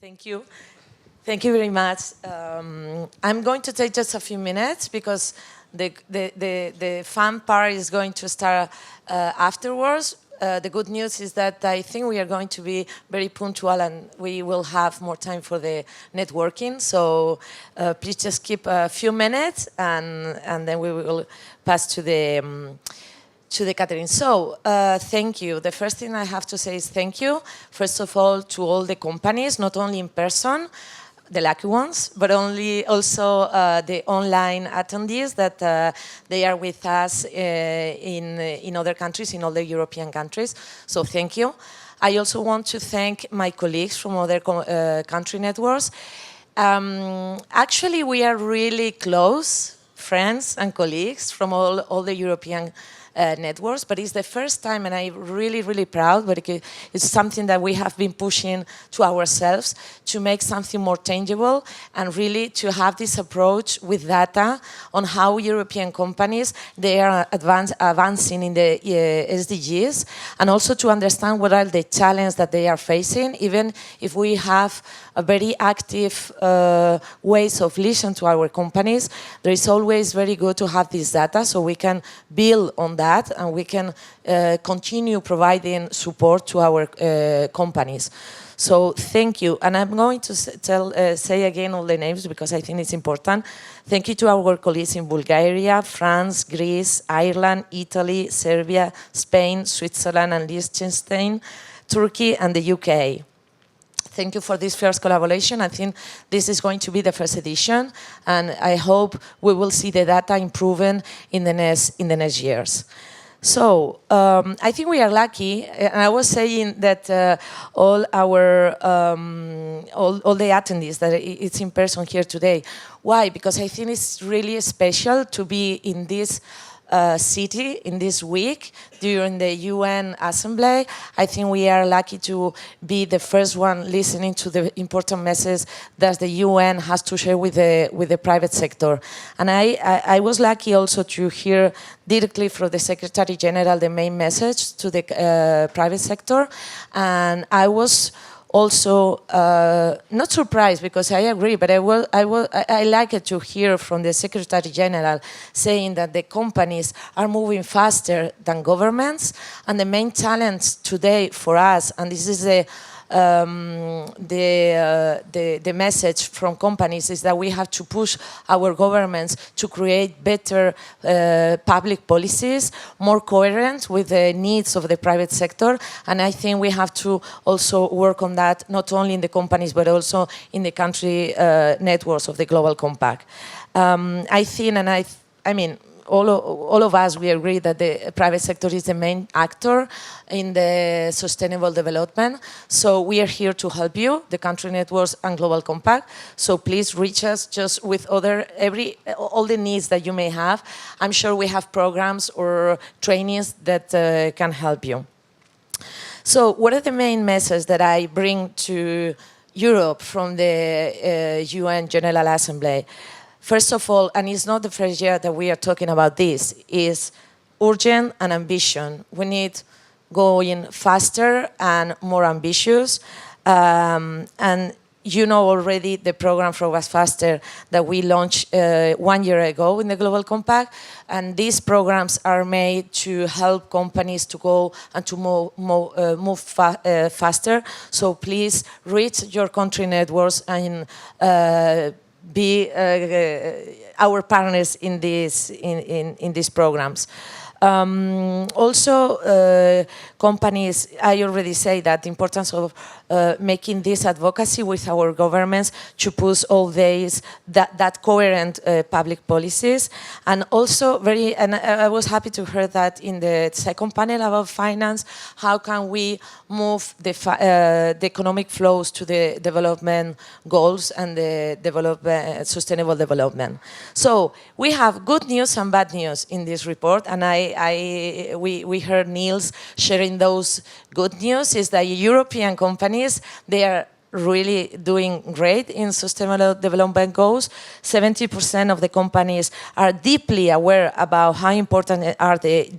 Thank you. Thank you very much. I'm going to take just a few minutes because the fun part is going to start afterwards. The good news is that I think we are going to be very punctual and we will have more time for the networking. So please just keep a few minutes and then we will pass to the catering. So, thank you. The first thing I have to say is thank you, first of all, to all the companies, not only in person, the lucky ones, but also the online attendees that they are with us in other countries, in all the European countries. So, thank you. I also want to thank my colleagues from other country networks. Actually, we are really close friends and colleagues from all the European networks, but it's the first time, and I'm really, really proud, but it's something that we have been pushing to ourselves to make something more tangible and really to have this approach with data on how European companies, they are advancing in the SDGs, and also to understand what are the challenges that they are facing, even if we have a very active ways of listening to our companies. There is always very good to have this data so we can build on that and we can continue providing support to our companies. So thank you. And I'm going to say again all the names because I think it's important. Thank you to our colleagues in Bulgaria, France, Greece, Ireland, Italy, Serbia, Spain, Switzerland and Liechtenstein, Turkey and the UK. Thank you for this first collaboration. I think this is going to be the first edition, and I hope we will see the data improving in the next years. So I think we are lucky, and I was saying that all the attendees that it's in person here today. Why? Because I think it's really special to be in this city in this week during the UN Assembly. I think we are lucky to be the first one listening to the important message that the UN has to share with the private sector. And I was lucky also to hear directly from the Secretary General the main message to the private sector. And I was also not surprised because I agree, but I like it to hear from the Secretary General saying that the companies are moving faster than governments, and the main challenge today for us, and this is the message from companies, is that we have to push our governments to create better public policies, more coherent with the needs of the private sector. And I think we have to also work on that, not only in the companies, but also in the country networks of the Global Compact. I think, and I mean, all of us, we agree that the private sector is the main actor in the sustainable development. So we are here to help you, the country networks and Global Compact. So please reach us just with all the needs that you may have. I'm sure we have programs or trainings that can help you. So what are the main messages that I bring to Europe from the UN General Assembly? First of all, and it's not the first year that we are talking about this, is urgent and ambition. We need going faster and more ambitious. And you know already the program for Was Faster that we launched 1 year ago in the Global Compact. And these programs are made to help companies to go and to move faster. So please reach your country networks and be our partners in these programs. Also, companies, I already say that the importance of making this advocacy with our governments to push all these that coherent public policies, and also and I was happy to hear that in the second panel about finance, how can we move the economic flows to the development goals and the sustainable development. So we have good news and bad news in this report, and we heard Niels sharing those good news is that European companies, they are really doing great in sustainable development goals. 70% of the companies are deeply aware about how important are the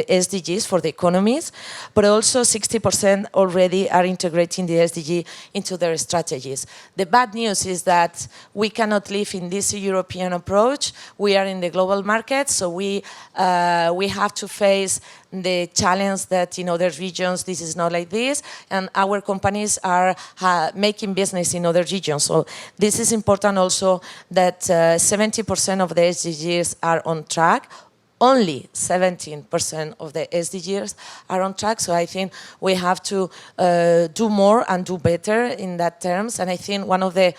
SDGs for the economies, but also 60% already are integrating the SDG into their strategies. The bad news is that we cannot live in this European approach. We are in the global market, so we have to face the challenge that in other regions this is not like this, and our companies are making business in other regions. So this is important also that 70% of the SDGs are on track. Only 17% of the SDGs are on track, so I think we have to do more and do better in that terms. And I think one of the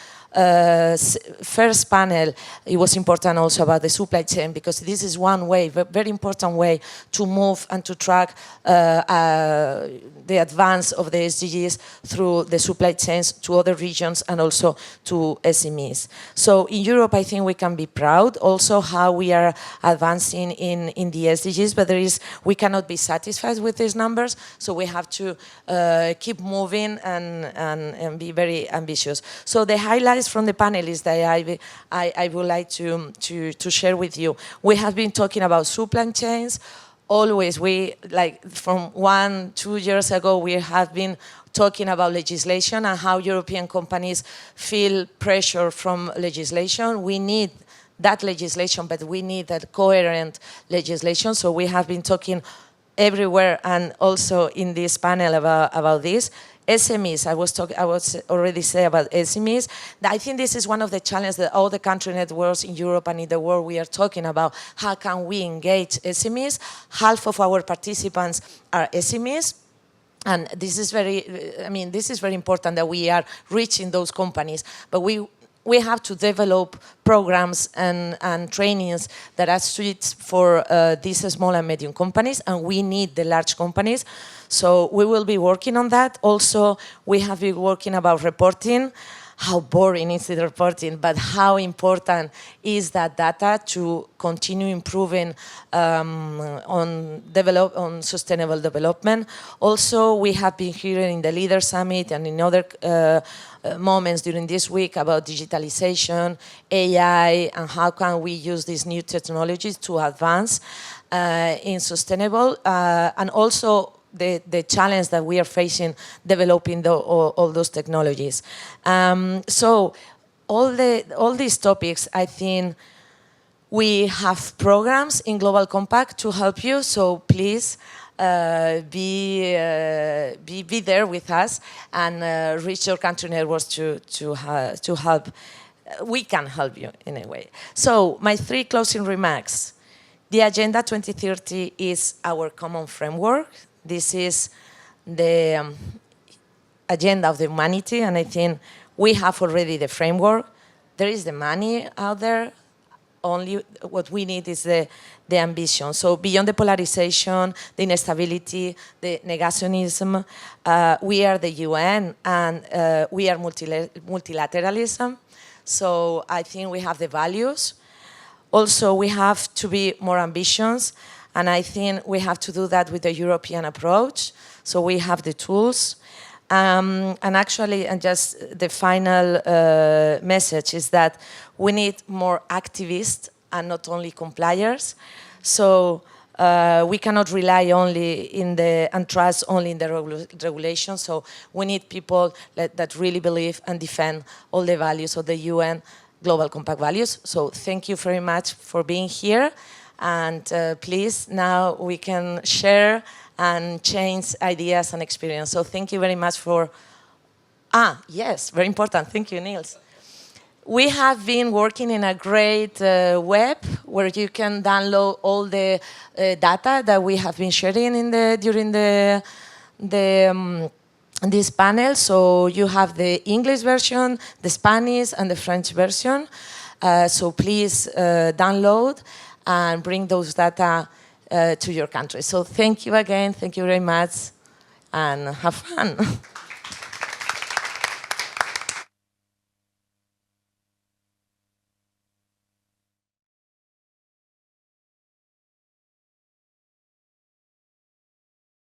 first panel, it was important also about the supply chain, because this is one way, very important way to move and to track the advance of the SDGs through the supply chains to other regions and also to SMEs. So in Europe, I think we can be proud also how we are advancing in the SDGs, but we cannot be satisfied with these numbers, so we have to keep moving and be very ambitious. So the highlights from the panel is that I would like to share with you. We have been talking about supply chains. Always, from 1-2 years ago, we have been talking about legislation and how European companies feel pressure from legislation. We need that legislation, but we need that coherent legislation. So we have been talking everywhere and also in this panel about this. SMEs, I was already saying about SMEs. I think this is one of the challenges that all the country networks in Europe and in the world we are talking about. How can we engage SMEs? Half of our participants are SMEs. And this is very important that we are reaching those companies. But we have to develop programs and trainings that are suited for these small and medium companies, and we need the large companies. So we will be working on that. Also, we have been working about reporting. How boring is the reporting, but how important is that data to continue improving on sustainable development. Also, we have been hearing in the Leader Summit and in other moments during this week about digitalization, AI, and how can we use these new technologies to advance in sustainable, and also the challenge that we are facing developing all those technologies. So all these topics, I think we have programs in Global Compact to help you, so please be there with us and reach your country networks to help. We can help you in a way. So my 3 closing remarks. The Agenda 2030 is our common framework. This is the agenda of the humanity, and I think we have already the framework. There is the money out there. Only what we need is the ambition. So beyond the polarization, the instability, the negationism, we are the UN and we are multilateralism. So I think we have the values. Also, we have to be more ambitious. And I think we have to do that with the European approach. So we have the tools. And actually, and just the final message is that we need more activists and not only compliers. So we cannot rely only and trust only in the regulation. So we need people that really believe and defend all the values of the UN Global Compact values. So thank you very much for being here. And please, now we can share and change ideas and experience. So thank you very much for... yes, very important. Thank you, Niels. We have been working in a great web where you can download all the data that we have been sharing during this panel. So you have the English version, the Spanish, and the French version. So please download and bring those data to your country. So thank you again, thank you very much, and have fun.